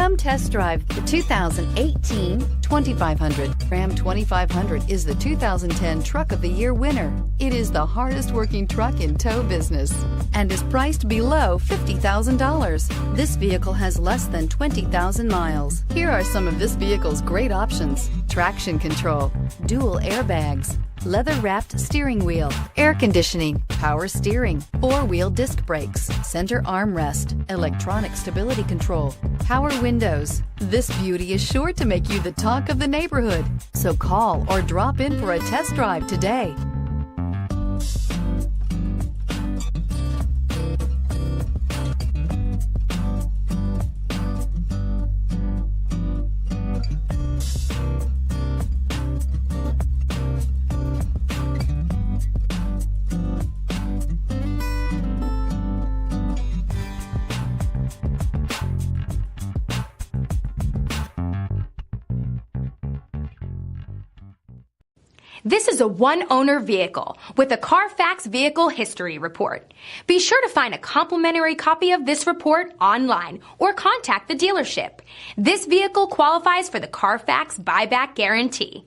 Come test drive the 2018 2500. Ram 2500 is the 2010 Truck of the Year winner. It is the hardest working truck in tow business and is priced below $50,000. This vehicle has less than 20,000 miles. Here are some of this vehicle's great options: traction control, dual airbags, leather-wrapped steering wheel, air conditioning, power steering, four-wheel disc brakes, center armrest, electronic stability control, power windows. This beauty is sure to make you the talk of the neighborhood. So call or drop in for a test drive today. This is a one-owner vehicle with a Carfax Vehicle History Report. Be sure to find a complimentary copy of this report online or contact the dealership. This vehicle qualifies for the Carfax Buyback Guarantee.